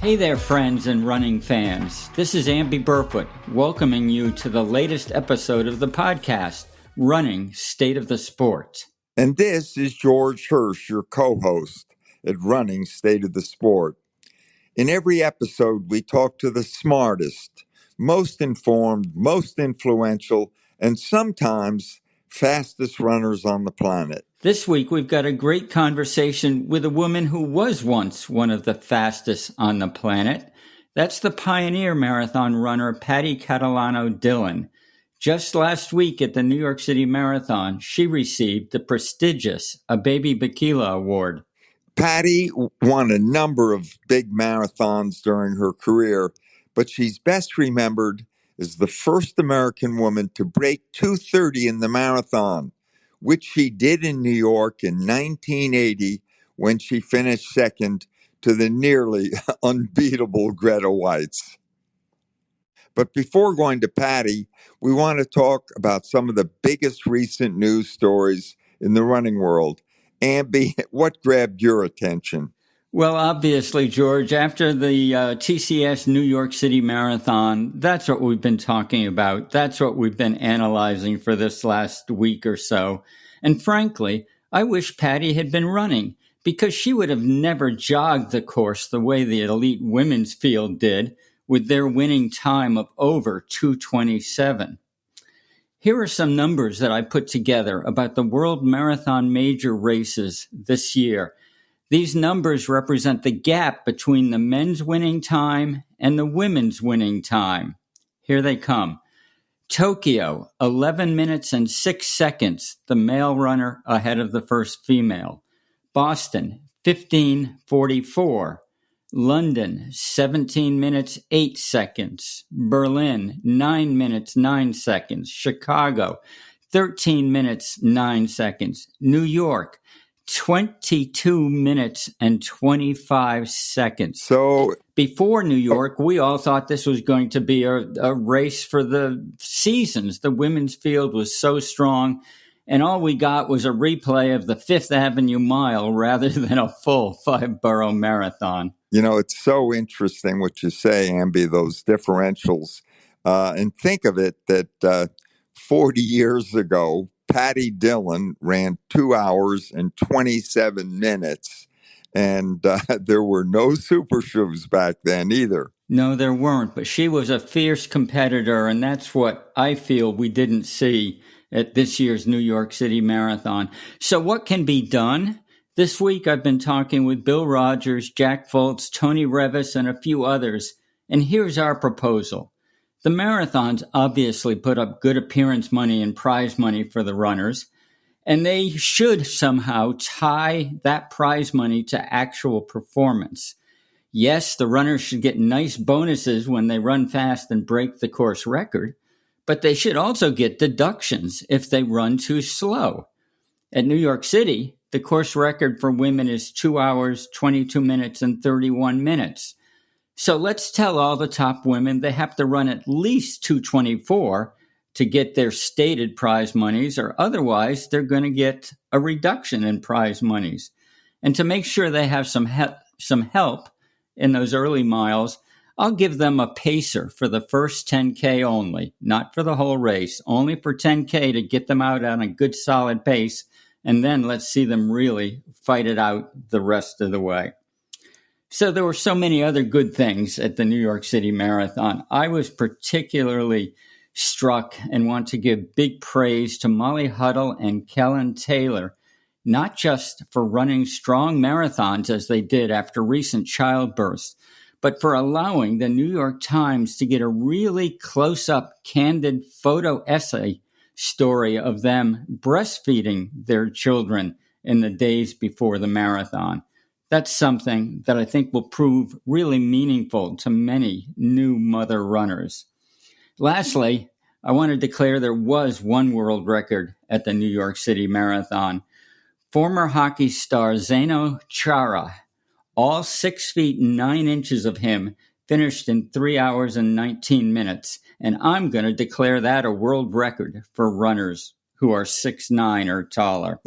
Hey there, friends and running fans. This is Amby Burfoot, welcoming you to the latest episode of the podcast, Running State of the Sport. And this is George Hirsch, your co-host at Running State of the Sport. In every episode, we talk to the smartest, most informed, most influential, and sometimes fastest runners on the planet. This week, we've got a great conversation with a woman who was once one of the fastest on the planet. That's the pioneer marathon runner, Patti Catalano Dillon. Just last week at the New York City Marathon, she received the prestigious Abebe Bikila Award. Patti won a number of big marathons during her career, but she's best remembered as the first American woman to break 2:30 in the marathon, which she did in New York in 1980 when she finished second to the nearly unbeatable Grete Waitz. But before going to Patti, we want to talk about some of the biggest recent news stories in the running world. Amby, what grabbed your attention? Well, obviously, George, after the TCS New York City Marathon, that's what we've been talking about. That's what we've been analyzing for this last week or so. And frankly, I wish Patti had been running because she would have never jogged the course the way the elite women's field did with their winning time of over 2:27. Here are some numbers that I put together about the World Marathon major races this year. These numbers represent the gap between the men's winning time and the women's winning time. Here they come. Tokyo, 11 minutes and 6 seconds, the male runner ahead of the first female. Boston, 15:44. London, 17 minutes, 8 seconds. Berlin, 9 minutes, 9 seconds. Chicago, 13 minutes, 9 seconds. New York, 22 minutes and 25 seconds. So before New York, we all thought this was going to be a race for the seasons. The women's field was so strong, and all we got was a replay of the Fifth Avenue Mile rather than a full 5-borough marathon. You know, it's so interesting what you say, Amby, those differentials. And think of it that 40 years ago, Patti Dillon ran 2 hours and 27 minutes. And there were no super shoes back then either. No, there weren't. But she was a fierce competitor. And that's what I feel we didn't see at this year's New York City Marathon. So what can be done? This week, I've been talking with Bill Rogers, Jack Fultz, Tony Revis, and a few others. And here's our proposal. The marathons obviously put up good appearance money and prize money for the runners, and they should somehow tie that prize money to actual performance. Yes, the runners should get nice bonuses when they run fast and break the course record, but they should also get deductions if they run too slow. At New York City, the course record for women is 2 hours, 22 minutes, and 31 minutes. So let's tell all the top women they have to run at least 2:24 to get their stated prize monies, or otherwise they're going to get a reduction in prize monies. And to make sure they have some help in those early miles, I'll give them a pacer for the first 10K only, not for the whole race, only for 10K to get them out on a good solid pace. And then let's see them really fight it out the rest of the way. So there were so many other good things at the New York City Marathon. I was particularly struck and want to give big praise to Molly Huddle and Kellen Taylor, not just for running strong marathons as they did after recent childbirths, but for allowing the New York Times to get a really close-up, candid photo essay story of them breastfeeding their children in the days before the marathon. That's something that I think will prove really meaningful to many new mother runners. Lastly, I want to declare there was one world record at the New York City Marathon. Former hockey star Zdeno Chara, all 6 feet 9 inches of him, finished in 3 hours and 19 minutes. And I'm going to declare that a world record for runners who are 6'9" or taller.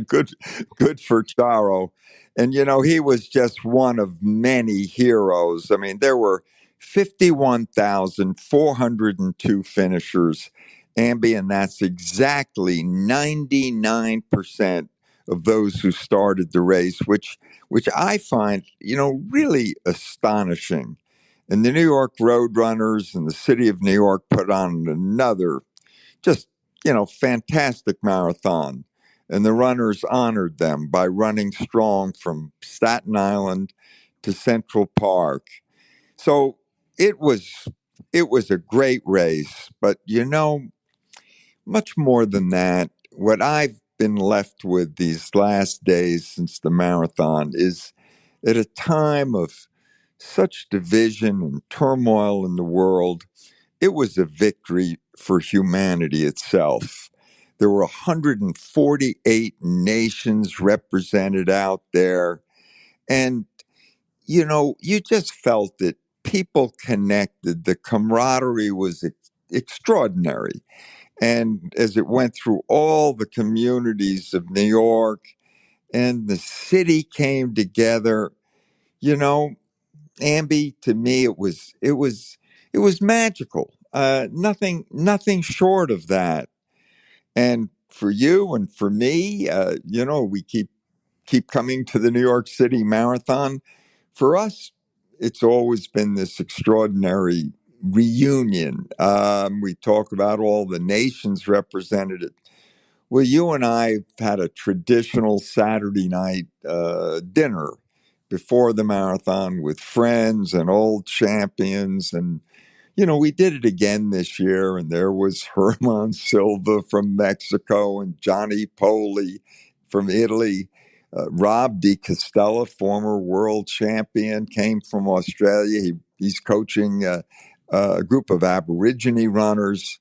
Good for Charo. And, he was just one of many heroes. I mean, there were 51,402 finishers, Amby, and that's exactly 99% of those who started the race, which I find, really astonishing. And the New York Roadrunners and the city of New York put on another just, fantastic marathon. And the runners honored them by running strong from Staten Island to Central Park. So it was a great race, but much more than that, what I've been left with these last days since the marathon is at a time of such division and turmoil in the world, it was a victory for humanity itself. There were 148 nations represented out there. And, you just felt that people connected. The camaraderie was extraordinary. And as it went through all the communities of New York and the city came together, you know, Amby, to me, it was magical. Nothing short of that. And for you and for me, we keep coming to the New York City Marathon. For us, it's always been this extraordinary reunion. We talk about all the nations represented. Well, you and I had a traditional Saturday night dinner before the marathon with friends and old champions. And, we did it again this year. And there was Herman Silva from Mexico and Johnny Poli from Italy. Rob Di Castella, former world champion, came from Australia. He's coaching a group of Aborigine runners.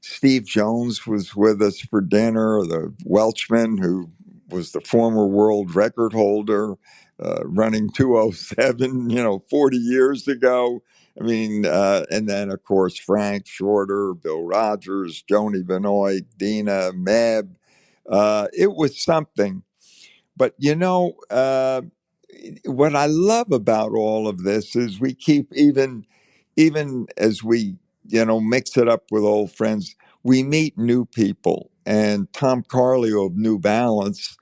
Steve Jones was with us for dinner, the Welshman who was the former world record holder, running 2:07, 40 years ago. I mean, and then, of course, Frank Shorter, Bill Rogers, Joni Benoit, Dina, Meb. It was something. But, what I love about all of this is we keep even as we mix it up with old friends, we meet new people. And Tom Carlio of New Balance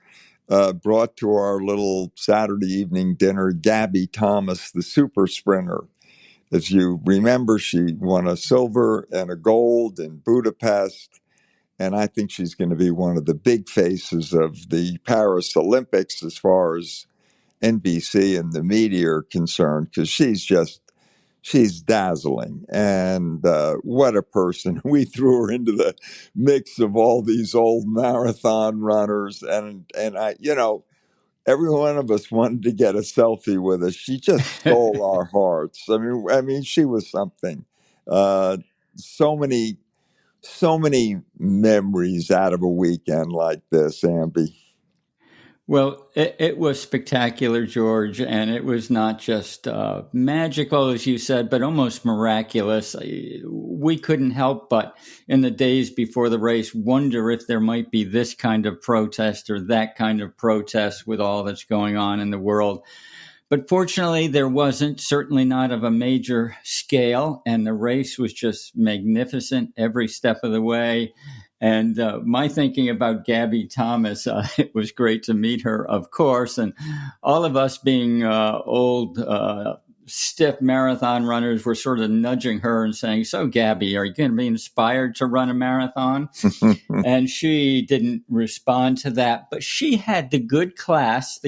brought to our little Saturday evening dinner Gabby Thomas, the super sprinter. As you remember, she won a silver and a gold in Budapest. And I think she's going to be one of the big faces of the Paris Olympics as far as NBC and the media are concerned, because she's dazzling. And what a person. We threw her into the mix of all these old marathon runners. And I, every one of us wanted to get a selfie with her. She just stole our hearts. I mean, she was something. So many memories out of a weekend like this, Amby. Well, it was spectacular, George, and it was not just magical, as you said, but almost miraculous. We couldn't help but, in the days before the race, wonder if there might be this kind of protest or that kind of protest with all that's going on in the world. But fortunately, there wasn't, certainly not of a major scale, and the race was just magnificent every step of the way. And my thinking about Gabby Thomas, it was great to meet her, of course. And all of us being old, stiff marathon runners were sort of nudging her and saying, "So, Gabby, are you going to be inspired to run a marathon?" And she didn't respond to that. But she had the great class,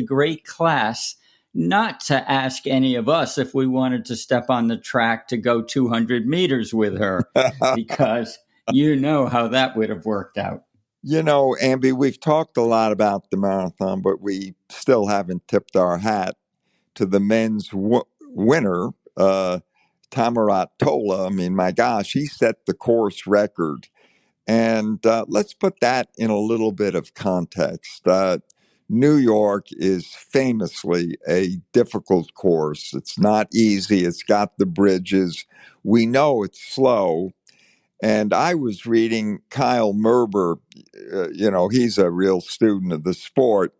not to ask any of us if we wanted to step on the track to go 200 meters with her, because how that would have worked out. Amby, we've talked a lot about the marathon, but we still haven't tipped our hat to the men's winner, Tamarat Tola. I mean, my gosh, he set the course record. And let's put that in a little bit of context. New York is famously a difficult course. It's not easy. It's got the bridges. We know it's slow. And I was reading Kyle Merber, he's a real student of the sport.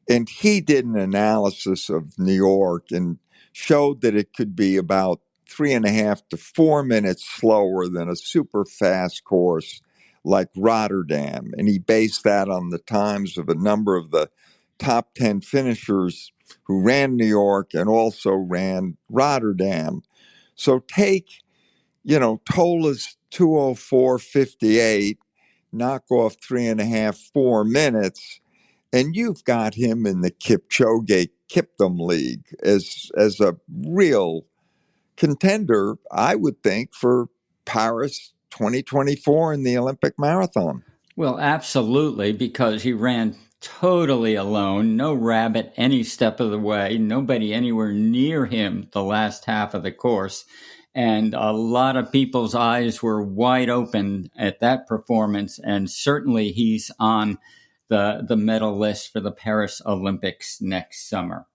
And he did an analysis of New York and showed that it could be about 3.5 to 4 minutes slower than a super fast course like Rotterdam. And he based that on the times of a number of the top 10 finishers who ran New York and also ran Rotterdam. So take, Tola's 2:04:58, knock off 3.5, 4 minutes, and you've got him in the Kipchoge Kiptum League as a real contender, I would think, for Paris 2024 in the Olympic marathon. Well, absolutely, because he ran totally alone, no rabbit any step of the way, nobody anywhere near him the last half of the course. And a lot of people's eyes were wide open at that performance. And certainly he's on the medal list for the Paris Olympics next summer.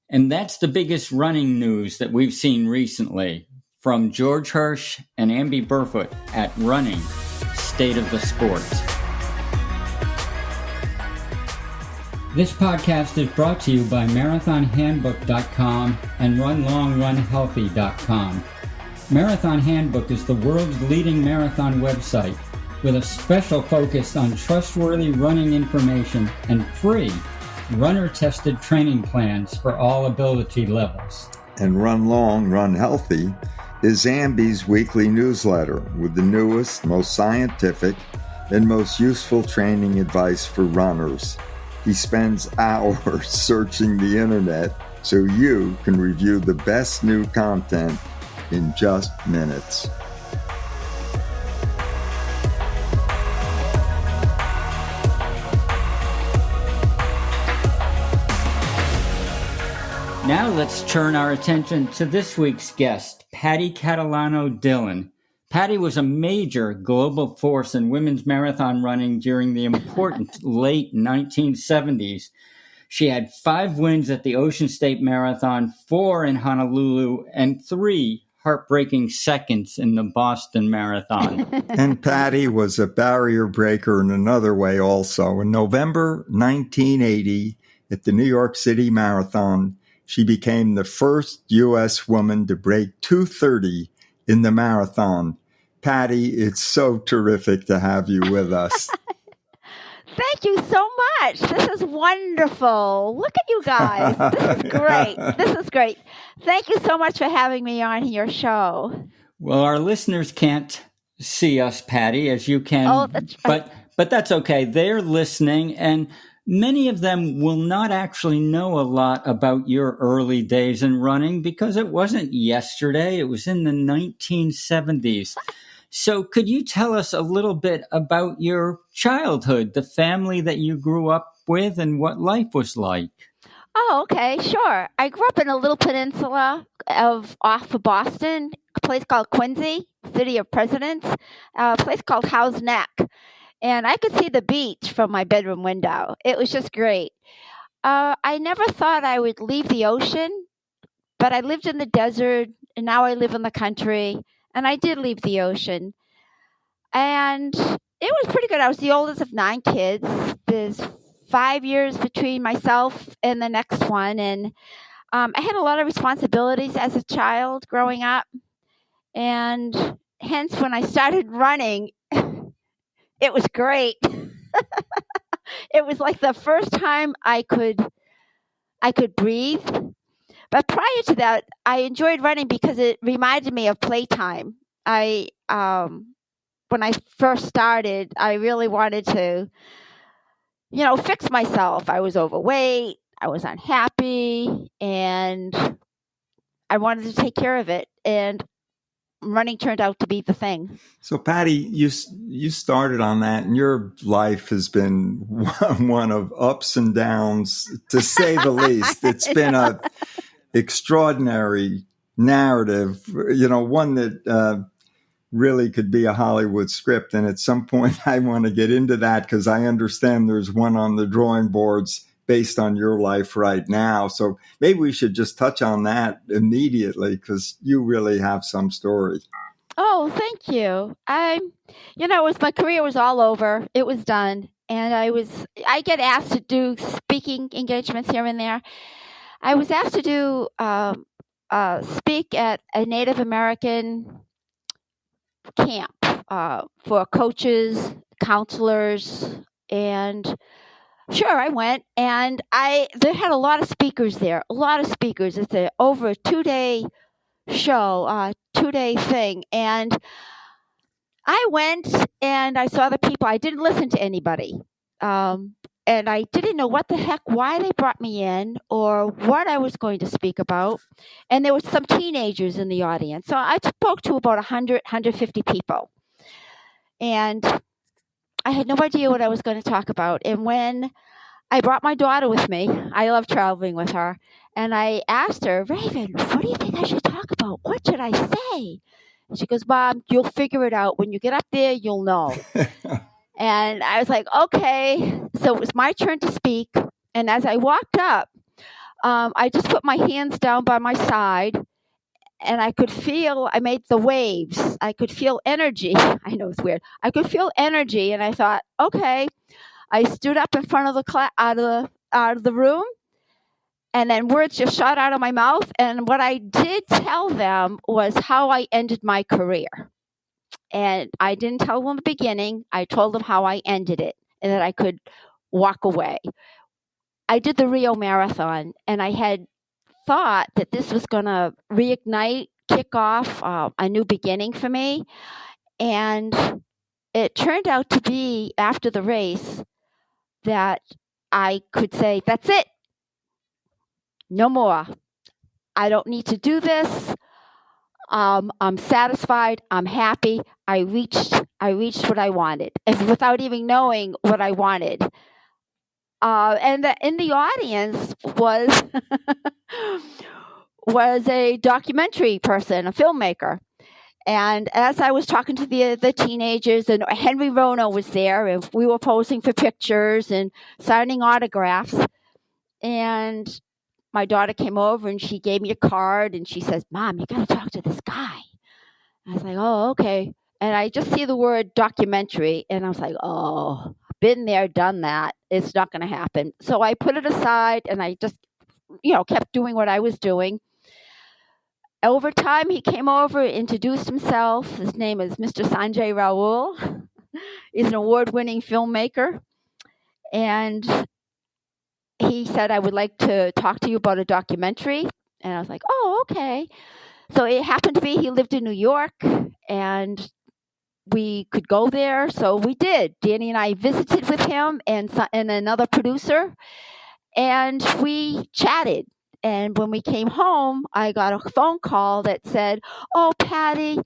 And that's the biggest running news that we've seen recently. From George Hirsch and Amby Burfoot at Running, State of the Sport. This podcast is brought to you by MarathonHandbook.com and RunLongRunHealthy.com. Marathon Handbook is the world's leading marathon website with a special focus on trustworthy running information and free runner-tested training plans for all ability levels. And Run Long, Run Healthy is Amby's weekly newsletter with the newest, most scientific, and most useful training advice for runners. He spends hours searching the internet so you can review the best new content in just minutes. Now let's turn our attention to this week's guest, Patti Catalano Dillon. Patti was a major global force in women's marathon running during the important late 1970s. She had 5 wins at the Ocean State Marathon, 4 in Honolulu, and 3 heartbreaking seconds in the Boston Marathon. And Patti was a barrier breaker in another way also. In November 1980, at the New York City Marathon, she became the first U.S. woman to break 2:30 in the marathon. Patti, it's so terrific to have you with us. Thank you so much. This is wonderful. Look at you guys. This is great. This is great. Thank you so much for having me on your show. Well, our listeners can't see us, Patti, as you can. Oh, that's right. But that's okay. They're listening, and many of them will not actually know a lot about your early days in running because it wasn't yesterday. It was in the 1970s. So could you tell us a little bit about your childhood, the family that you grew up with, and what life was like? Oh, okay, sure. I grew up in a little peninsula off of Boston, a place called Quincy, City of Presidents, a place called Howe's Neck. And I could see the beach from my bedroom window. It was just great. I never thought I would leave the ocean, but I lived in the desert, and now I live in the country. And I did leave the ocean. And it was pretty good. I was the oldest of 9 kids. There's 5 years between myself and the next one. And I had a lot of responsibilities as a child growing up. And hence, when I started running, it was great. It was like the first time I could breathe. But prior to that, I enjoyed running because it reminded me of playtime. When I first started, I really wanted to, fix myself. I was overweight, I was unhappy, and I wanted to take care of it. And running turned out to be the thing. So, Patti, you started on that, and your life has been one of ups and downs, to say the least. It's been a extraordinary narrative, one that really could be a Hollywood script. And at some point, I want to get into that because I understand there's one on the drawing boards based on your life right now. So maybe we should just touch on that immediately because you really have some story. Oh, thank you. My career was all over. It was done. And I get asked to do speaking engagements here and there. I was asked to do speak at a Native American camp for coaches, counselors, and sure, I went, and they had a lot of speakers there, a lot of speakers. It's over a 2-day show, 2-day thing, and I went and I saw the people. I didn't listen to anybody. And I didn't know what the heck, why they brought me in or what I was going to speak about. And there were some teenagers in the audience. So I spoke to about 100, 150 people. And I had no idea what I was going to talk about. And when I brought my daughter with me, I love traveling with her, and I asked her, Raven, what do you think I should talk about? What should I say? And she goes, Mom, you'll figure it out. When you get up there, you'll know. And I was like, okay. So it was my turn to speak. And as I walked up, I just put my hands down by my side, and I made the waves. I could feel energy. I know it's weird. I could feel energy, and I thought, okay. I stood up in front of the out of the room, and then words just shot out of my mouth. And what I did tell them was how I ended my career. And I didn't tell them in the beginning. I told them how I ended it and that I could walk away. I did the Rio Marathon, and I had thought that this was going to reignite, kick off a new beginning for me. And it turned out to be, after the race, that I could say, that's it. No more. I don't need to do this. I'm satisfied. I'm happy. I reached what I wanted, and without even knowing what I wanted. And in the audience was a documentary person, a filmmaker. And as I was talking to the teenagers, and Henry Rono was there, and we were posing for pictures and signing autographs. And my daughter came over, and she gave me a card, and she says, Mom, you got to talk to this guy. I was like, oh, okay. And I just see the word documentary, and I was like, oh, been there, done that. It's not going to happen. So I put it aside, and I just, kept doing what I was doing. Over time, he came over, introduced himself. His name is Mr. Sanjay Raul. He's an award-winning filmmaker. And he said, I would like to talk to you about a documentary. And I was like, oh, okay. So it happened to be he lived in New York, and we could go there. So we did. Danny and I visited with him and another producer, and we chatted. And when we came home, I got a phone call that said, oh, Patti,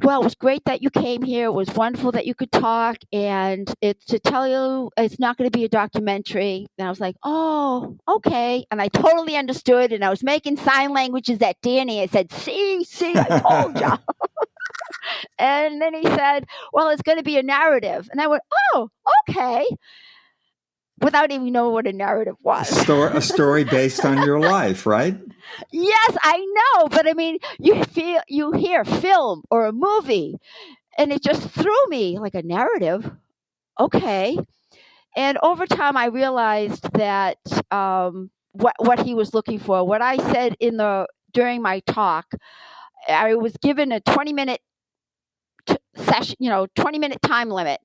well, it was great that you came here. It was wonderful that you could talk. And it's to tell you it's not going to be a documentary. And I was like, oh, okay. And I totally understood. And I was making sign languages at Danny. I said, see, I told you. And then he said, well, it's going to be a narrative. And I went, oh, okay. Without even knowing what a narrative was. A story based on your life, right? Yes, I know. But I mean, you hear film or a movie, and it just threw me like a narrative. Okay. And over time, I realized that what he was looking for, what I said during my talk, I was given a 20-minute session, 20-minute time limit.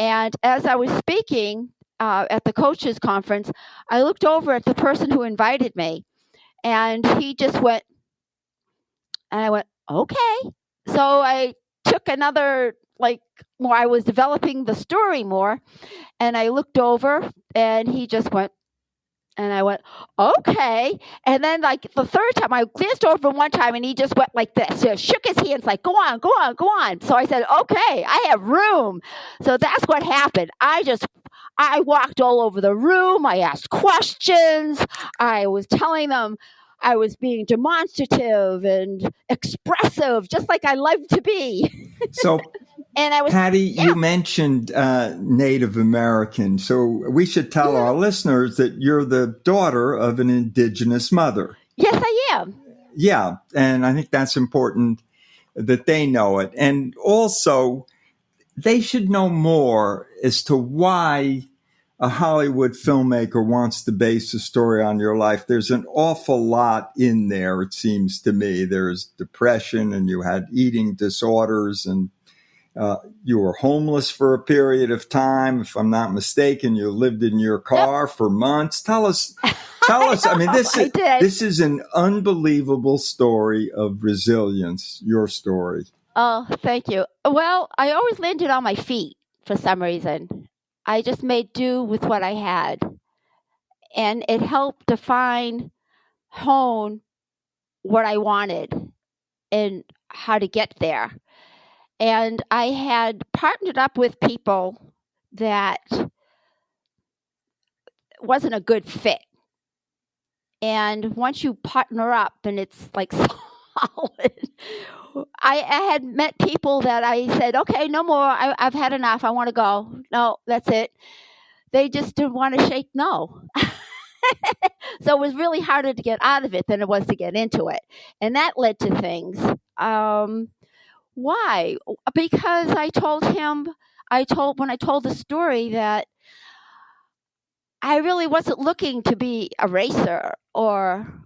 And as I was speaking at the coaches conference, I looked over at the person who invited me, and he just went, and I went, okay. So I took another, more, I was developing the story more, and I looked over, and he just went, and I went, okay. And then the third time, I glanced over one time, and he just went like this. He shook his hands like, go on, go on, go on. So I said, okay, I have room. So that's what happened. I walked all over the room. I asked questions. I was telling them I was being demonstrative and expressive, just like I like to be. So, and I was, Patti, you mentioned Native American. So we should tell our listeners that you're the daughter of an indigenous mother. Yes, I am. Yeah, and I think that's important that they know it. And also, they should know more as to why a Hollywood filmmaker wants to base a story on your life. There's an awful lot in there, it seems to me. There's depression, and you had eating disorders, and you were homeless for a period of time. If I'm not mistaken, you lived in your car for months. Tell us. I mean, this is an unbelievable story of resilience, your story. Oh, thank you. Well, I always landed on my feet for some reason. I just made do with what I had. And it helped define, hone what I wanted and how to get there. And I had partnered up with people that wasn't a good fit. And once you partner up and it's like solid, I had met people that I said, okay, no more. I've had enough. I want to go. No, that's it. They just didn't want to shake no. So it was really harder to get out of it than it was to get into it. And that led to things. Why? Because when I told the story that I really wasn't looking to be a racer or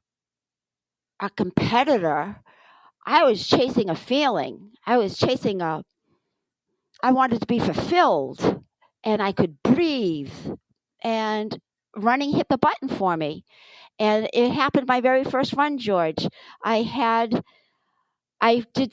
a competitor. I was chasing a feeling. I wanted to be fulfilled, and I could breathe, and running hit the button for me. And it happened my very first run, George. I did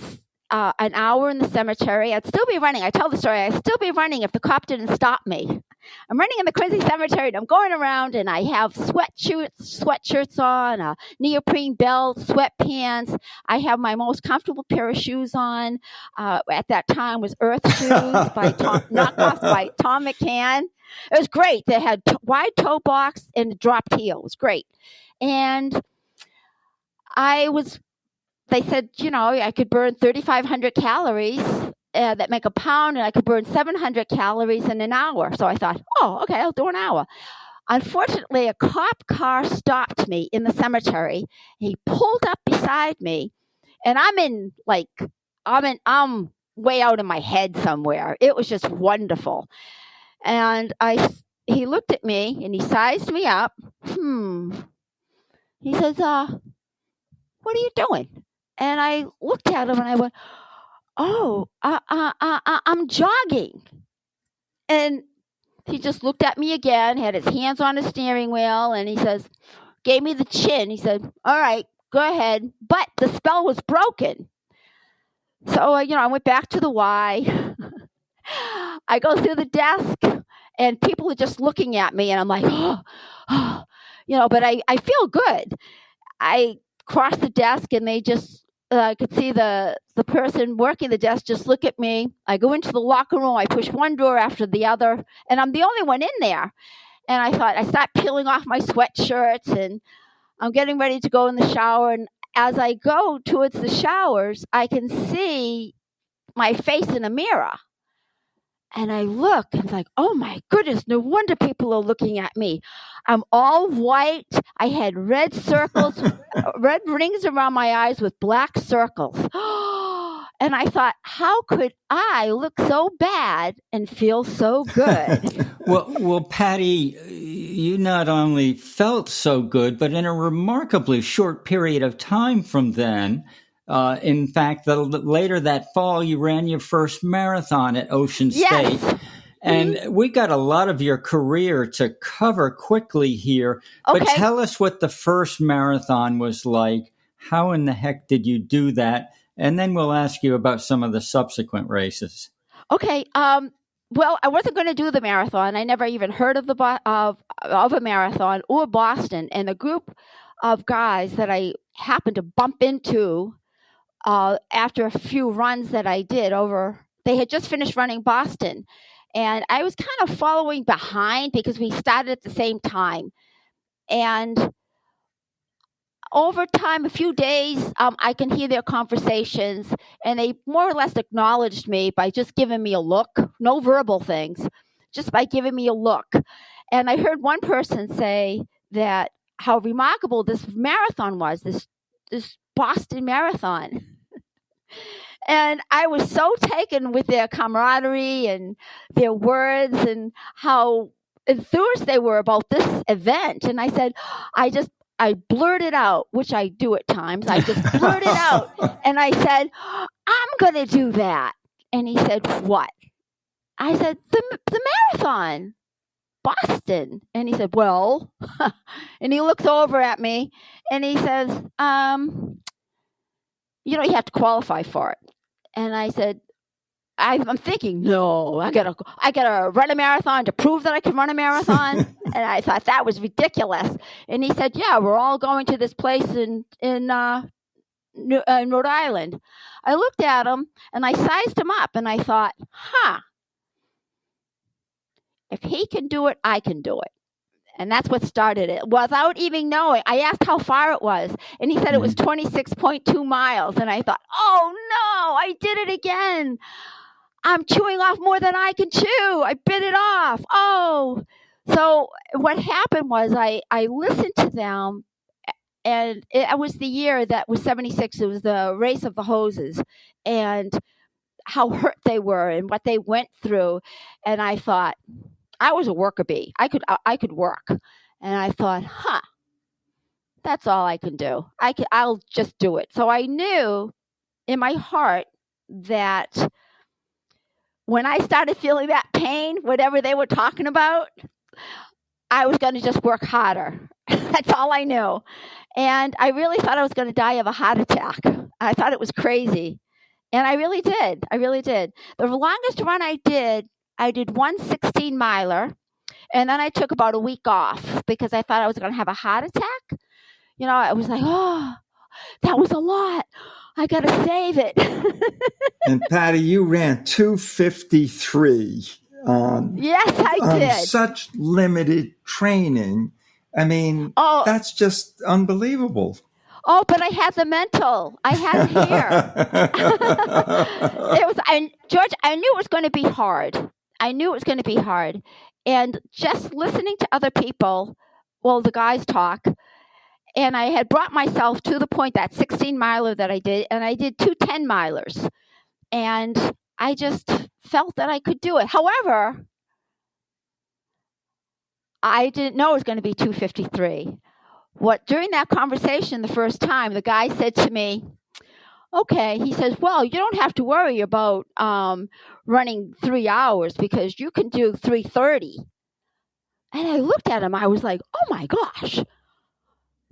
an hour in the cemetery. I'd still be running. I tell the story. I'd still be running if the cop didn't stop me. I'm running in the Quincy cemetery, and I'm going around, and I have sweatshirts on, a neoprene belt, sweatpants. I have my most comfortable pair of shoes on. At that time was Earthshoes knockoffs by Tom McCann. It was great. They had wide toe box and dropped heel. It was great. And they said, I could burn 3,500 calories that make a pound, and I could burn 700 calories in an hour. So I thought, oh, okay, I'll do an hour. Unfortunately, a cop car stopped me in the cemetery. He pulled up beside me, and I'm way out in my head somewhere. It was just wonderful. And he looked at me, and he sized me up. He says, what are you doing? And I looked at him, and I went, oh, I'm jogging. And he just looked at me again, had his hands on the steering wheel, and he gave me the chin. He said, all right, go ahead. But the spell was broken. So, I went back to the Y. I go through the desk, and people are just looking at me, and I'm like, but I feel good. I crossed the desk, and they just, I could see the person working the desk just look at me. I go into the locker room. I push one door after the other, and I'm the only one in there. And I start peeling off my sweatshirts, and I'm getting ready to go in the shower. And as I go towards the showers, I can see my face in a mirror. And I look, and it's like, oh my goodness, no wonder people are looking at me. I'm all white. I had red circles, red rings around my eyes with black circles. And I thought, how could I look so bad and feel so good? Well, Patti, you not only felt so good, but in a remarkably short period of time from then, in fact, later that fall, you ran your first marathon at Ocean State. And we got a lot of your career to cover quickly here. Okay. But tell us what the first marathon was like. How in the heck did you do that? And then we'll ask you about some of the subsequent races. Okay. Well, I wasn't going to do the marathon. I never even heard of a marathon or Boston. And a group of guys that I happened to bump into after a few runs that I did they had just finished running Boston. And I was kind of following behind because we started at the same time. And over time, a few days, I can hear their conversations, and they more or less acknowledged me by just giving me a look, no verbal things, just by giving me a look. And I heard one person say that how remarkable this marathon was, this Boston Marathon. And I was so taken with their camaraderie and their words and how enthused they were about this event. And I said, I blurted out, which I do at times. I just blurted out and I said, I'm going to do that. And he said, what? I said, the marathon, Boston. And he said, well, and he looks over at me and he says, you have to qualify for it. And I said, I'm thinking, no, I gotta run a marathon to prove that I can run a marathon. And I thought that was ridiculous. And he said, yeah, we're all going to this place in Rhode Island. I looked at him and I sized him up and I thought, if he can do it, I can do it. And that's what started it. Without even knowing, I asked how far it was. And he said it was 26.2 miles. And I thought, oh no, I did it again. I'm chewing off more than I can chew. I bit it off. Oh. So what happened was I listened to them. And it was the year that was 76. It was the race of the hoses. And how hurt they were and what they went through. And I thought, I was a worker bee. I could work. And I thought, that's all I can do. I'll just do it. So I knew in my heart that when I started feeling that pain, whatever they were talking about, I was going to just work harder. That's all I knew. And I really thought I was going to die of a heart attack. I thought it was crazy. And I really did. The longest run I did one 16-miler, and then I took about a week off because I thought I was going to have a heart attack. I was like, oh, that was a lot. I got to save it. And Patti, you ran 2:53. Yes, I did. Such limited training. I mean, that's just unbelievable. Oh, but I had the mental. I had here. George, I knew it was going to be hard. And just listening to other people, the guys talk, and I had brought myself to the point, that 16-miler that I did, and I did 2 10-milers. And I just felt that I could do it. However, I didn't know it was going to be 2:53. During that conversation the first time, the guy said to me, okay, he says, well, you don't have to worry about running 3 hours because you can do 3:30. And I looked at him. I was like, oh, my gosh.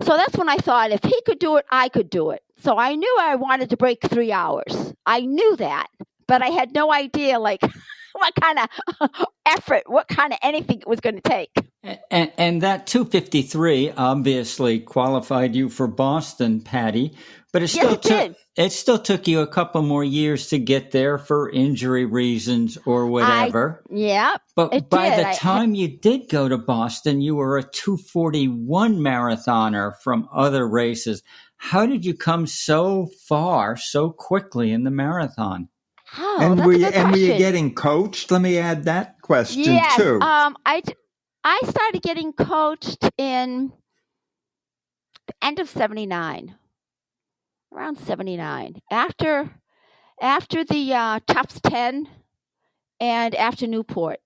So that's when I thought, if he could do it, I could do it. So I knew I wanted to break 3 hours. I knew that. But I had no idea, what kind of effort, what kind of anything it was going to take. And that 2:53 obviously qualified you for Boston, Patti. But it still took you a couple more years to get there for injury reasons or whatever. But by the time you did go to Boston, you were a 2:41 marathoner from other races. How did you come so far so quickly in the marathon? Oh, and that's were a good question. you getting coached? Let me add that question too. I started getting coached in the end of 79. Around 79, after the Tufts 10 and after Newport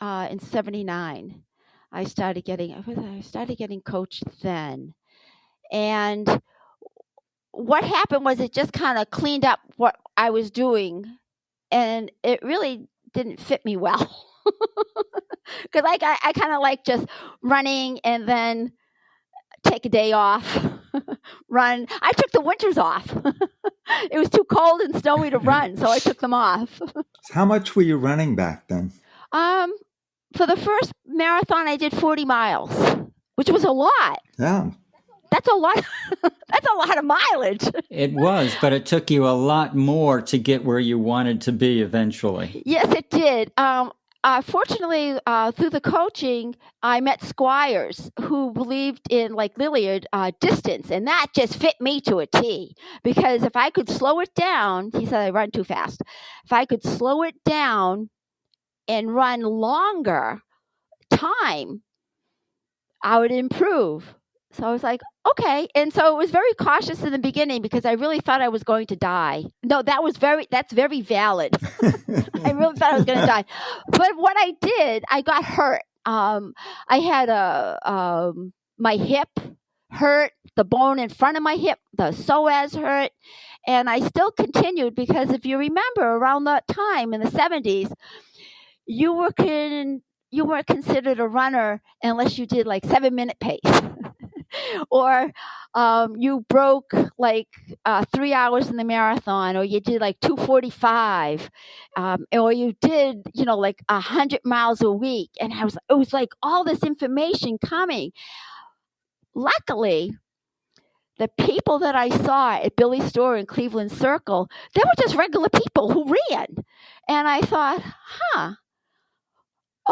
in 79, I started getting coached then. And what happened was it just kind of cleaned up what I was doing, and it really didn't fit me well because I kind of like just running and then take a day off. Run. I took the winters off. It was too cold and snowy to run, so I took them off. How much were you running back then? For the first marathon, I did 40 miles, which was a lot. Yeah. That's a lot. That's a lot of mileage. It was, but it took you a lot more to get where you wanted to be eventually. Yes, it did. Fortunately, through the coaching, I met Squires who believed in, like Lilliard, distance, and that just fit me to a T. Because if I could slow it down, he said I run too fast. If I could slow it down and run longer time, I would improve. So I was like, okay. And so it was very cautious in the beginning because I really thought I was going to die. No, that's very valid. I really thought I was going to die. But what I did, I got hurt. I had my hip hurt, the bone in front of my hip, the psoas hurt. And I still continued because if you remember around that time in the 70s, you weren't considered a runner unless you did like 7-minute pace. Or you broke like 3 hours in the marathon, or you did like 2:45, or you did, like 100 miles a week. And it was like all this information coming. Luckily, the people that I saw at Billy's store in Cleveland Circle, they were just regular people who ran. And I thought,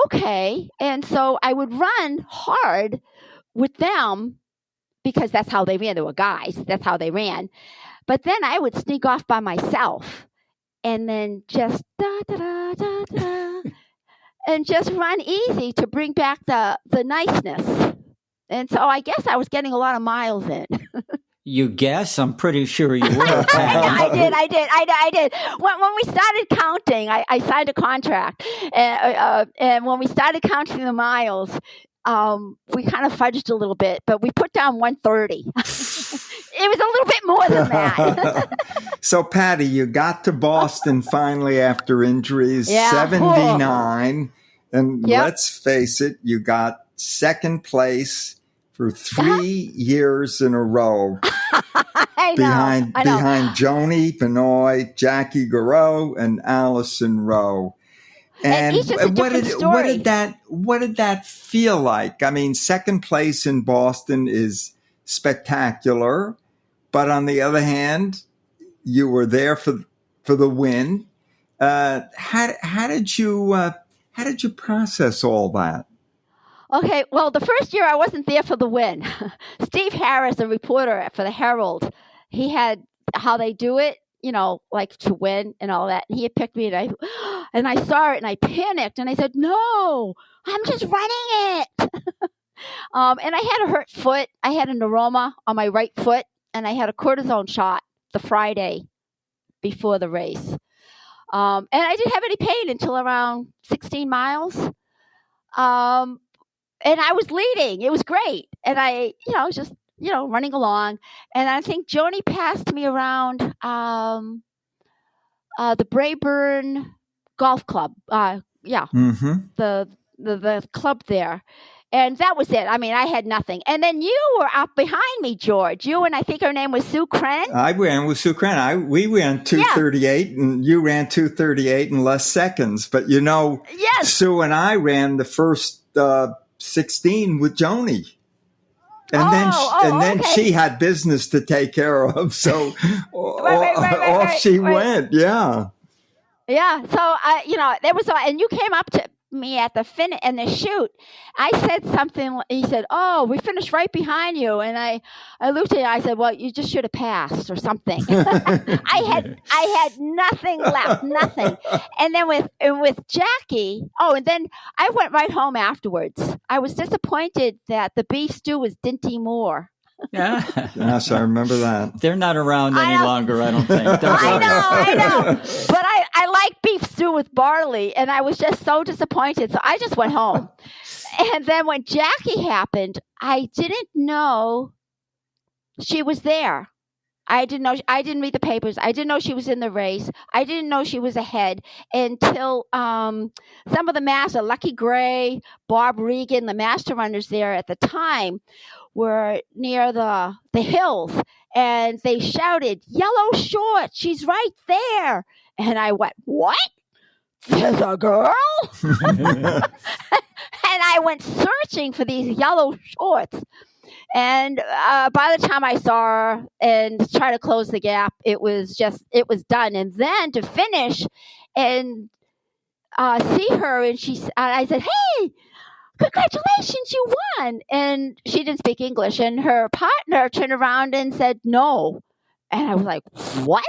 okay. And so I would run hard with them, because that's how they ran. They were guys. That's how they ran. But then I would sneak off by myself and then just and just run easy to bring back the niceness. And so I guess I was getting a lot of miles in. You guess? I'm pretty sure you were. I did. When we started counting, I signed a contract. And when we started counting the miles, we kind of fudged a little bit, but we put down 130. It was a little bit more than that. So, Patti, you got to Boston finally after injuries, 79. And let's face it, you got second place for 3 years in a row. I know. Behind Joni Benoit, Jackie Garreau, and Allison Rowe. And what did that feel like? I mean, second place in Boston is spectacular, but on the other hand, you were there for the win. How did you process all that? Okay, well, the first year I wasn't there for the win. Steve Harris, a reporter for the Herald, he had how they do it, like to win and all that. And he had picked me, and I saw it and I panicked and I said, "No, I'm just running it." And I had a hurt foot. I had a neuroma on my right foot, and I had a cortisone shot the Friday before the race. And I didn't have any pain until around 16 miles. And I was leading. It was great. And I, was just, running along. And I think Joni passed me around the Brayburn Golf Club. The club there. And that was it. I mean, I had nothing. And then you were up behind me, George. You and I think her name was Sue Crenn. I ran with Sue Crenn. We ran 2:38, and you ran 2:38 in less seconds. But, yes. Sue and I ran the first 16 with Joni. And then she had business to take care of. So off she went. Yeah. Yeah. So, there was, and you came up to me at the finish and the shoot. I said something. He said, "Oh, we finished right behind you." And I looked at you. I said, "Well, you just should have passed or something." I had nothing left, nothing. And then with Jackie. Oh, and then I went right home afterwards. I was disappointed that the beef stew was Dinty Moore. Yeah. Yes, I remember that. They're not around any longer, I don't think. I know. But I like beef stew with barley, and I was just so disappointed. So I just went home. And then when Jackie happened, I didn't know she was there. I didn't know. I didn't read the papers. I didn't know she was in the race. I didn't know she was ahead until some of the master, Lucky Gray, Bob Regan, the master runners there at the time, were near the hills, and they shouted, "Yellow shorts, she's right there." And I went, "What? There's a girl?" And I went searching for these yellow shorts. And by the time I saw her and try to close the gap, it was done. And then to finish and see her, and I said, "Hey, congratulations, you won." And she didn't speak English, and her partner turned around and said, "No." And I was like, "What?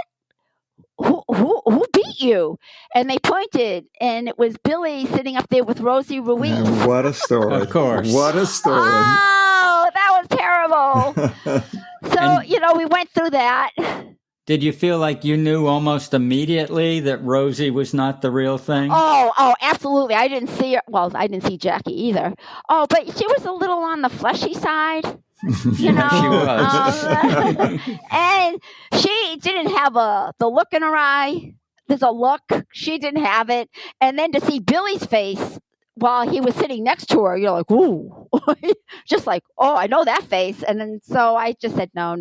Who beat you?" And they pointed, and it was Billy sitting up there with Rosie Ruiz. What a story. Of course. What a story. Oh, that was terrible. So, we went through that. Did you feel like you knew almost immediately that Rosie was not the real thing? Oh, absolutely. I didn't see her. Well, I didn't see Jackie either. Oh, but she was a little on the fleshy side. She was. And she didn't have the look in her eye. There's a look. She didn't have it. And then to see Billy's face while he was sitting next to her, you're like, ooh. Just like, oh, I know that face. And then so I just said, no.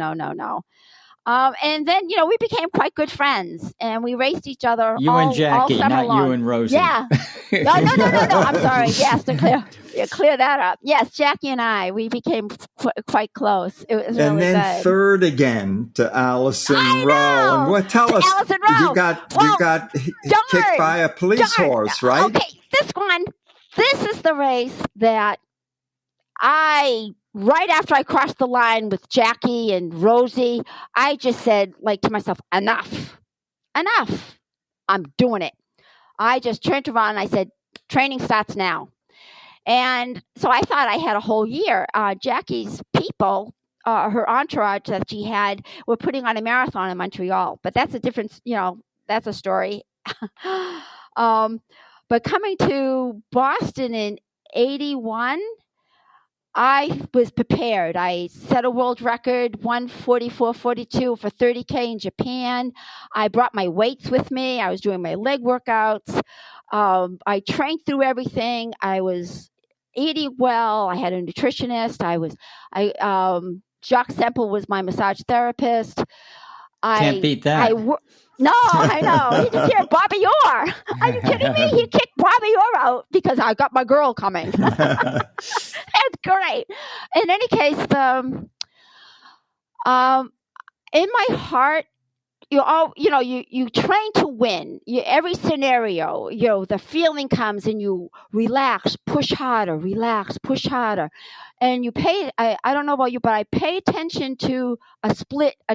And then, we became quite good friends, and we raced each other. You and Jackie, not you and Rosie. Yeah. No. I'm sorry. Yes, to clear that up. Yes, Jackie and I, we became quite close. It was and really then good. Third again to Allison Rowe. And what? Tell us, Allison Rowe. You got kicked by a police horse, right? Okay, this is the race that right after I crossed the line with Jackie and Rosie, I just said, to myself, enough. I'm doing it. I just turned around and I said, training starts now. And so I thought I had a whole year. Jackie's people, her entourage that she had, were putting on a marathon in Montreal. But that's a different, that's a story. But coming to Boston in 81, I was prepared. I set a world record, 1:44.42 for 30K in Japan. I brought my weights with me. I was doing my leg workouts. I trained through everything. I was eating well. I had a nutritionist. Jacques Semple was my massage therapist. Can't beat that. No, I know. He took care of Bobby Orr. Are you kidding me? He kicked Bobby Orr out because I got my girl coming. That's great. In any case, in my heart, you train to win. Every scenario, the feeling comes and you relax, push harder, and you pay. I don't know about you, but I pay attention to a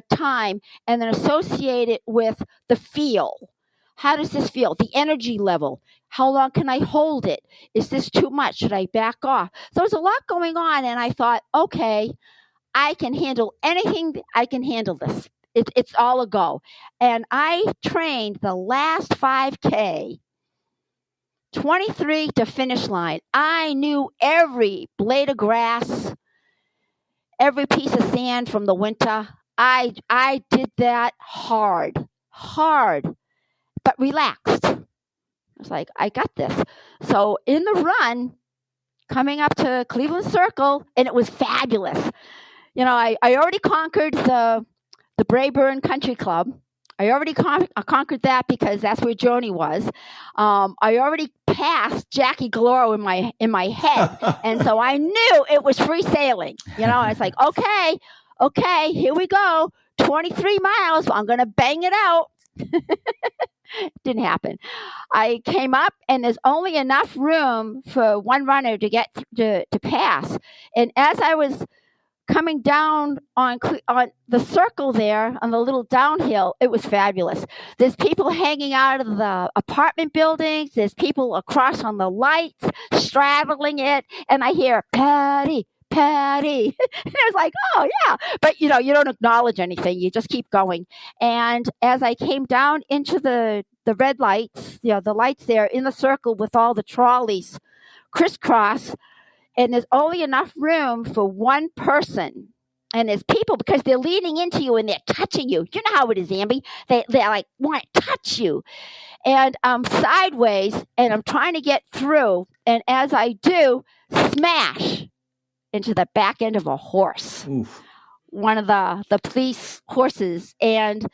time, and then associate it with the feel. How does this feel? The energy level. How long can I hold it? Is this too much? Should I back off? So there's a lot going on, and I thought, okay, I can handle anything. I can handle this. It's all a go. And I trained the last 5K, 23 to finish line. I knew every blade of grass, every piece of sand from the winter. I did that hard, but relaxed. I was like, I got this. So in the run, coming up to Cleveland Circle, and it was fabulous. I already conquered the Brayburn Country Club. I already conquered that because that's where Joni was. I already passed Jackie Galoro in my head, and so I knew it was free sailing. I was like, okay, here we go. 23 miles. I'm gonna bang it out. Didn't happen. I came up, and there's only enough room for one runner to get to pass. And as I was coming down on the circle there, on the little downhill, it was fabulous. There's people hanging out of the apartment buildings. There's people across on the lights, straddling it. And I hear, Patti. And I was like, oh, yeah. But, you don't acknowledge anything. You just keep going. And as I came down into the red lights, the lights there in the circle with all the trolleys crisscross, and there's only enough room for one person. And there's people, because they're leaning into you and they're touching you. You know how it is, Amby. They're like, want to touch you. And I'm sideways, and I'm trying to get through. And as I do, smash into the back end of a horse. Oof. One of the police horses. And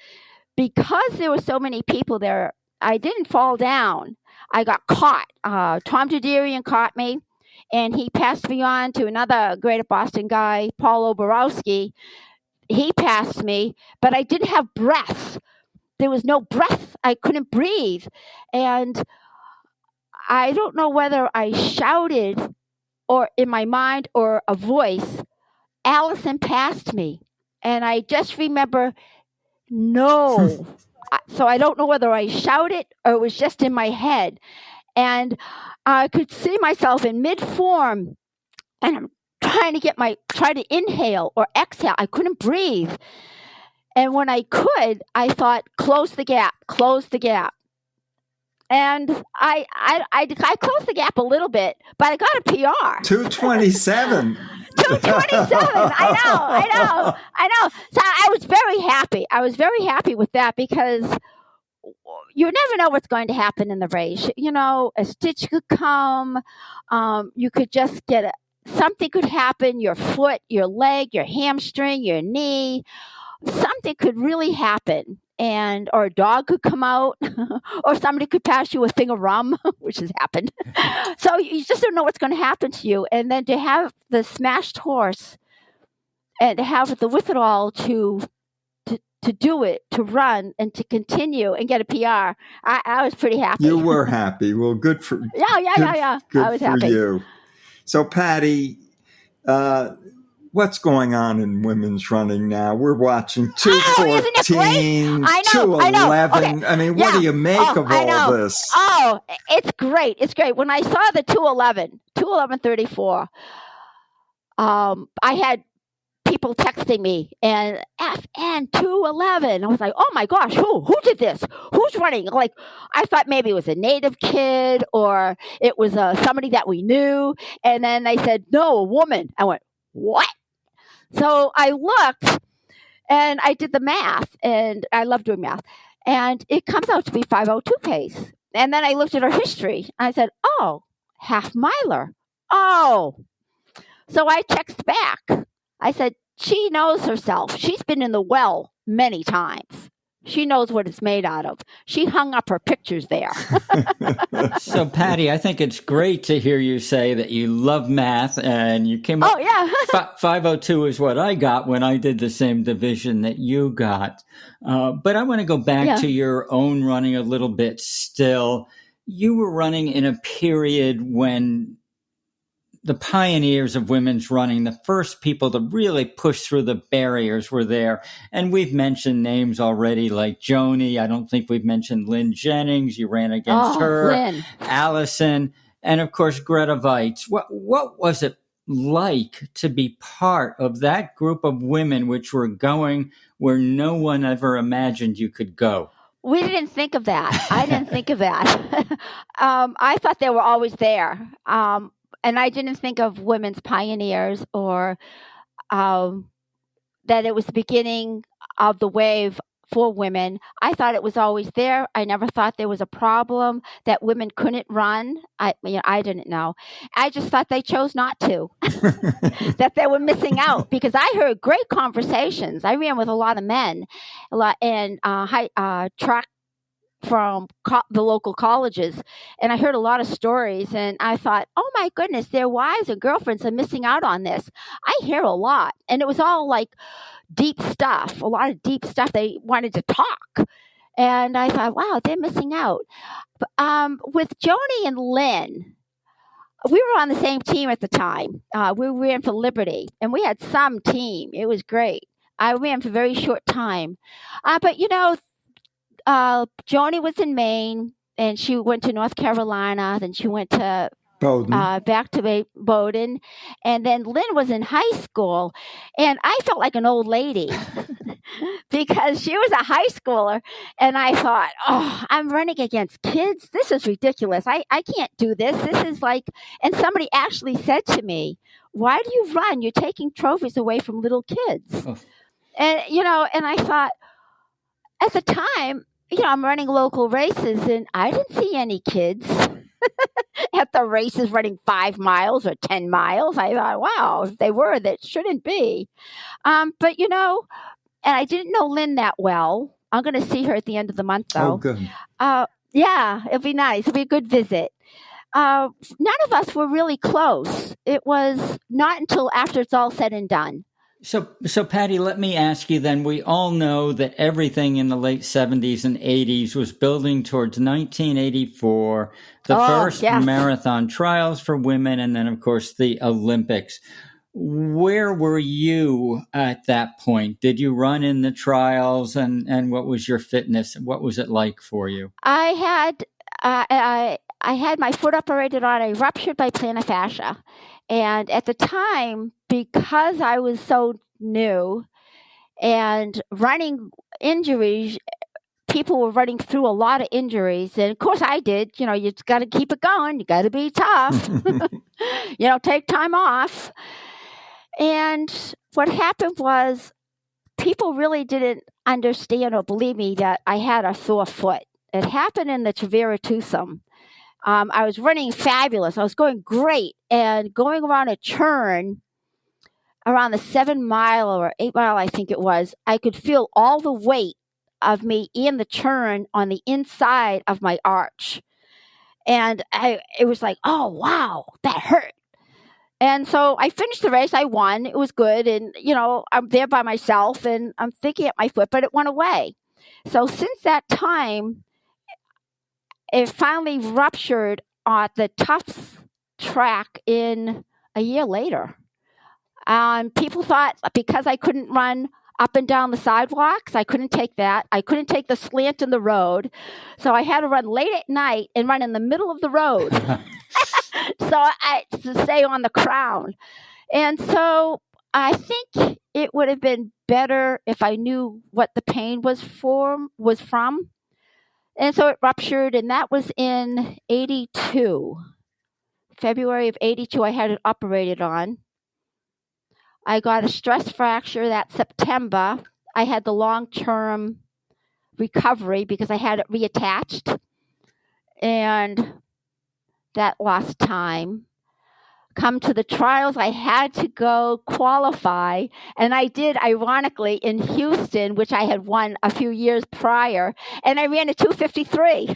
because there were so many people there, I didn't fall down. I got caught. Tom Duderian caught me. And he passed me on to another Greater Boston guy, Paul Oborowski. He passed me, but I didn't have breath. There was no breath. I couldn't breathe. And I don't know whether I shouted or in my mind or a voice, Allison passed me. And I just remember, no. So I don't know whether I shouted or it was just in my head. And I could see myself in mid-form, and I'm trying to inhale or exhale. I couldn't breathe. And when I could, I thought, close the gap. And I closed the gap a little bit, but I got a PR. 2:27. 2:27. I know. So I was very happy. With that because you never know what's going to happen in the race. You know, a stitch could come. You could just get something could happen. Your foot, your leg, your hamstring, your knee. Something could really happen. Or a dog could come out, or somebody could pass you a thing of rum, which has happened. So you just don't know what's going to happen to you. And then to have the smashed horse and to have the wherewithal to do it, to run and to continue and get a PR, I was pretty happy. You were happy. Well, good for yeah. Good I was for happy. you. So, Patti, what's going on in women's running now? We're watching 2:14, I know. 2:11. Okay. I mean, what do you make of all this? Oh, it's great. When I saw the 2:11:34, I had people texting me and FN 2:11. I was like, oh my gosh, who did this? Who's running? Like, I thought maybe it was a native kid or it was somebody that we knew. And then they said, no, a woman. I went, what? So I looked and I did the math, and I love doing math, and it comes out to be 5:02 pace. And then I looked at her history. And I said, oh, half miler. Oh. So I texted back. I said, she knows herself. She's been in the well many times. She knows what it's made out of. She hung up her pictures there. So, Patti, I think it's great to hear you say that you love math and you came up. Oh, yeah. 5:02 is what I got when I did the same division that you got. But I want to go back to your own running a little bit still. You were running in a period when the pioneers of women's running, the first people to really push through the barriers were there. And we've mentioned names already like Joni. I don't think we've mentioned Lynn Jennings. You ran against her. Lynn. Allison. And of course, Grete Waitz. What was it like to be part of that group of women which were going where no one ever imagined you could go? We didn't think of that. I didn't think of that. I thought they were always there. And I didn't think of women's pioneers or that it was the beginning of the wave for women. I thought it was always there. I never thought there was a problem that women couldn't run. I didn't know. I just thought they chose not to, that they were missing out, because I heard great conversations. I ran with a lot of men, and track from the local colleges, and I heard a lot of stories, and I thought, oh my goodness, their wives and girlfriends are missing out on this. I hear a lot, and it was all like deep stuff, a lot of deep stuff. They wanted to talk, and I thought, wow, they're missing out. With Joni and Lynn, we were on the same team at the time. We ran for Liberty, and we had some team. It was great. I ran for a very short time, but Joni was in Maine, and she went to North Carolina. Then she went to Bowdoin. Back to Bowdoin. And then Lynn was in high school, and I felt like an old lady because she was a high schooler. And I thought, oh, I'm running against kids. This is ridiculous. I can't do this. This is like, and somebody actually said to me, why do you run? You're taking trophies away from little kids. Oh. And, and I thought at the time, I'm running local races, and I didn't see any kids at the races running 5 miles or 10 miles. I thought, wow, if they were, that shouldn't be. But, and I didn't know Lynn that well. I'm going to see her at the end of the month, though. Oh, good. Yeah, it'll be nice. It'll be a good visit. None of us were really close. It was not until after it's all said and done. So Patti, let me ask you then, we all know that everything in the late 70s and 80s was building towards 1984, the first marathon trials for women, and then, of course, the Olympics. Where were you at that point? Did you run in the trials, and what was your fitness? What was it like for you? I had my foot operated on. I ruptured my plantar fascia. And at the time, because I was so new and running injuries, people were running through a lot of injuries. And of course I did. You just got to keep it going. You got to be tough. Take time off. And what happened was people really didn't understand or believe me that I had a sore foot. It happened in the Travera Twosome. I was running fabulous. I was going great. And going around a turn, around the 7 mile or 8 mile, I think it was, I could feel all the weight of me in the turn on the inside of my arch. And it was like, oh, wow, that hurt. And so I finished the race. I won. It was good. And, I'm there by myself and I'm thinking at my foot, but it went away. So since that time, it finally ruptured at the Tufts track in a year later. People thought because I couldn't run up and down the sidewalks, I couldn't take that. I couldn't take the slant in the road. So I had to run late at night and run in the middle of the road. So I to stay on the crown. And so I think it would have been better if I knew what the pain was from. And so it ruptured, and that was in 82. February of 82, I had it operated on. I got a stress fracture that September. I had the long-term recovery because I had it reattached. And that lost time. Come to the trials, I had to go qualify. And I did, ironically, in Houston, which I had won a few years prior. And I ran a 2:53.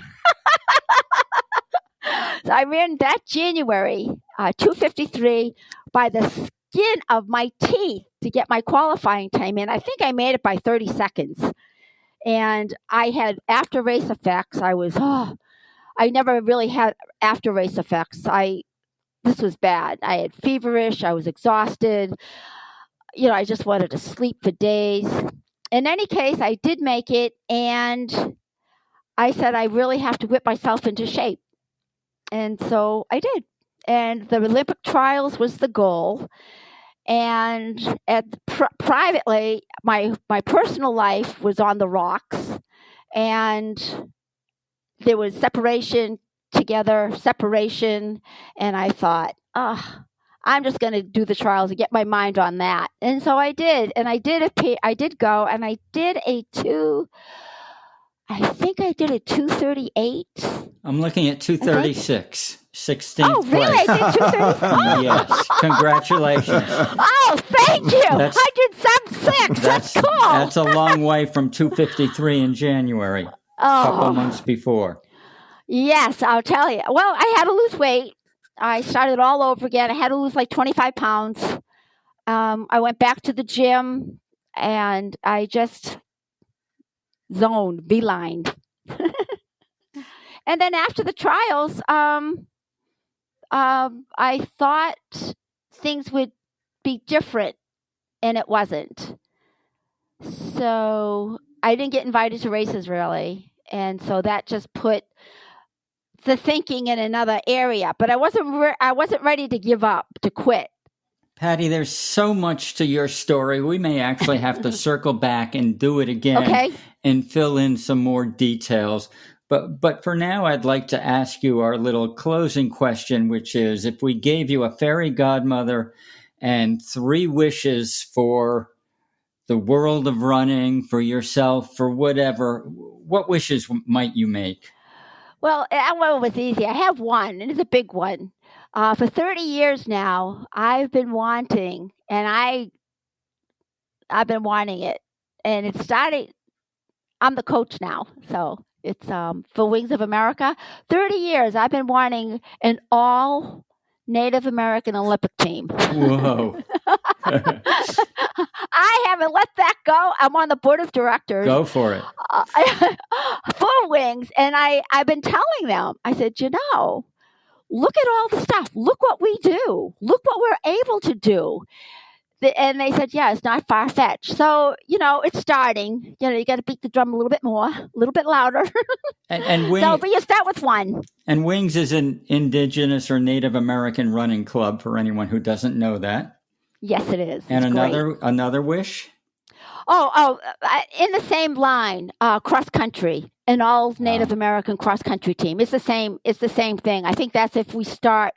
So I ran that January, 2:53, by the skin of my teeth to get my qualifying time in. I think I made it by 30 seconds. And I had after race effects. I never really had after race effects. This was bad. I had feverish. I was exhausted. I just wanted to sleep for days. In any case, I did make it. And I said, I really have to whip myself into shape. And so I did. And the Olympic trials was the goal. And privately, my personal life was on the rocks. And there was separation, and I thought, I'm just going to do the trials and get my mind on that. And so I did, and I did go, and I did a 2:38. I'm looking at 2:36, 16th Oh, really? place. I did 2:36. Yes, congratulations. Oh, thank you. I did sub-6. That's cool. That's a long way from 2:53 in January, a couple months before. Yes, I'll tell you. Well, I had to lose weight. I started all over again. I had to lose like 25 pounds. I went back to the gym, and I just beelined. And then after the trials, I thought things would be different, and it wasn't. So I didn't get invited to races, really. And so that just put the thinking in another area, but I wasn't ready to give up, to quit. Patti, there's so much to your story. We may actually have to circle back and do it again and fill in some more details. But for now, I'd like to ask you our little closing question, which is, if we gave you a fairy godmother and 3 wishes for the world of running, for yourself, for whatever, what wishes might you make? Well, that one was easy. I have one, and it's a big one. For 30 years now, I've been wanting, and I've been wanting it. And it started, I'm the coach now, so it's for Wings of America. 30 years, I've been wanting an all Native American Olympic team. Whoa. I haven't let that go. I'm on the board of directors. Go for it. For Wings. And I've been telling them, I said, look at all the stuff. Look what we do. Look what we're able to do. And they said, yeah, it's not far-fetched. So, it's starting. You got to beat the drum a little bit more, a little bit louder. And but you start with one. And Wings is an Indigenous or Native American running club for anyone who doesn't know that. Yes, it is. And it's another wish? In the same line, cross country, an all Native American cross country team. It's the same thing. I think that's if we start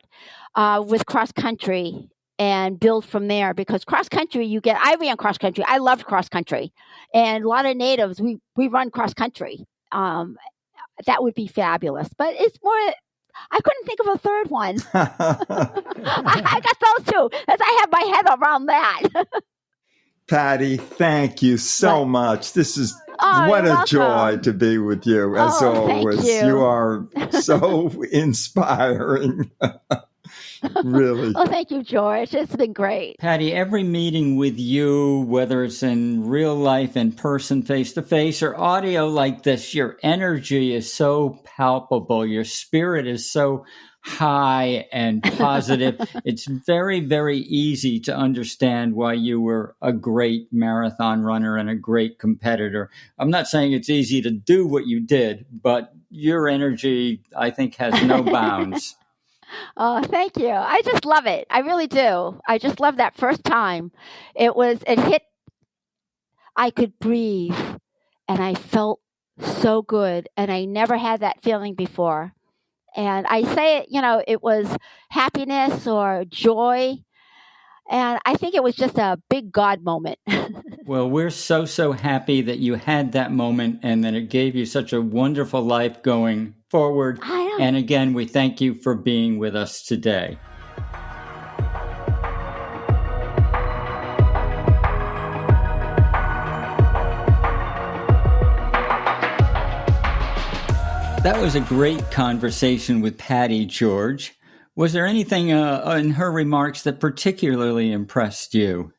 with cross country and build from there, because cross country I ran cross country. I loved cross country, and a lot of natives we run cross country. That would be fabulous, but it's more. I couldn't think of a third one. I got those two, as I have my head around that. Patti, thank you so much. This is what a joy to be with you, as always. Thank you. You are so inspiring. Really. Oh, thank you, George. It's been great. Patti, every meeting with you, whether it's in real life, in person, face-to-face, or audio like this, your energy is so palpable. Your spirit is so high and positive. It's very, very easy to understand why you were a great marathon runner and a great competitor. I'm not saying it's easy to do what you did, but your energy, I think, has no bounds. Oh, thank you. I just love it. I really do. I just love that first time. It hit, I could breathe, and I felt so good, and I never had that feeling before. And I say it, it was happiness or joy, and I think it was just a big God moment. Well, we're so happy that you had that moment and that it gave you such a wonderful life going forward. And again, we thank you for being with us today. That was a great conversation with Patti, George. Was there anything in her remarks that particularly impressed you?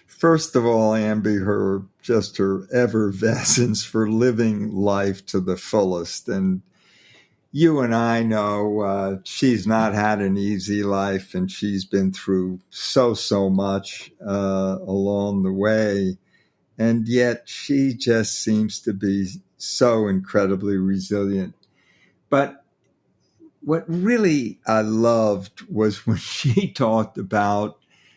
First of all, Amby, her effervescence for living life to the fullest. And you and I know she's not had an easy life, and she's been through so much along the way. And yet she just seems to be so incredibly resilient. But what really I loved was when she talked about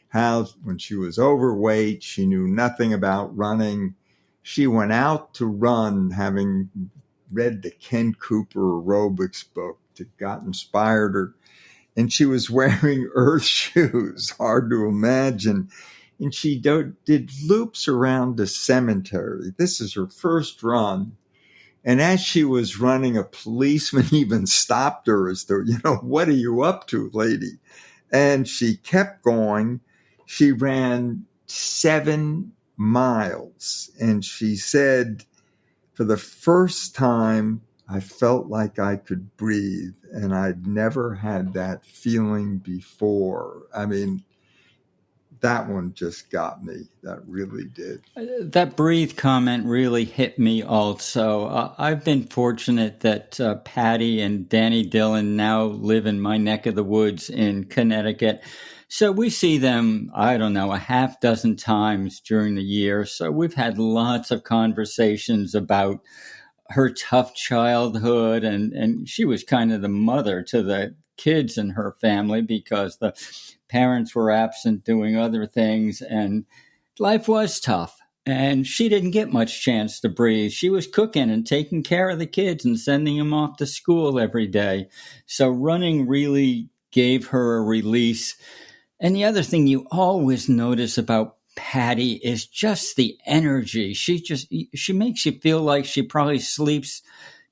how when she was overweight, she knew nothing about running. She went out to run, having read the Ken Cooper aerobics book that got inspired her. And she was wearing Earthshoes, hard to imagine. And she did loops around the cemetery. This is her first run. And as she was running, a policeman even stopped her as though, what are you up to, lady? And she kept going. She ran 7 miles. And she said, for the first time, I felt like I could breathe. And I'd never had that feeling before. I mean, that one just got me. That really did. That breathe comment really hit me also. I've been fortunate that Patti and Danny Dillon now live in my neck of the woods in Connecticut. So we see them, I don't know, a half dozen times during the year. So we've had lots of conversations about her tough childhood. And she was kind of the mother to the kids in her family because the parents were absent doing other things, and life was tough. And she didn't get much chance to breathe. She was cooking and taking care of the kids and sending them off to school every day. So running really gave her a release. And the other thing you always notice about Patti is just the energy. She makes you feel like she probably sleeps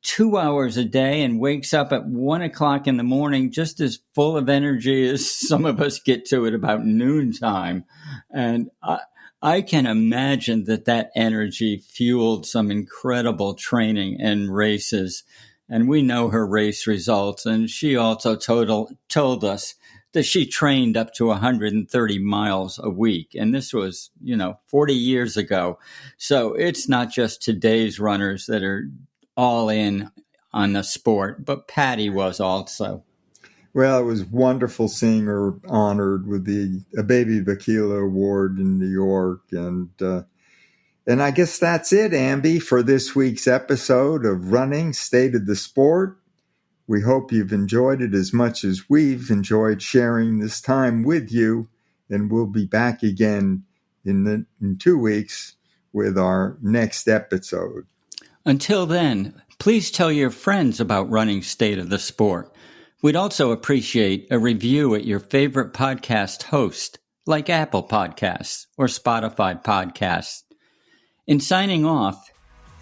2 hours a day and wakes up at 1 o'clock in the morning just as full of energy as some of us get to at about noontime. And I can imagine that energy fueled some incredible training and races. And we know her race results. And she also told us that she trained up to 130 miles a week. And this was, 40 years ago. So it's not just today's runners that are all in on the sport, but Patti was also. Well, it was wonderful seeing her honored with the Abebe Bikila Award in New York. And I guess that's it, Amby, for this week's episode of Running State of the Sport. We hope you've enjoyed it as much as we've enjoyed sharing this time with you. And we'll be back again in 2 weeks with our next episode. Until then, please tell your friends about Running State of the Sport. We'd also appreciate a review at your favorite podcast host, like Apple Podcasts or Spotify Podcasts. In signing off,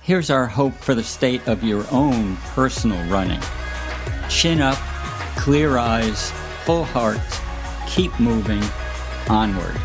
here's our hope for the state of your own personal running. Chin up, clear eyes, full heart, keep moving, onward.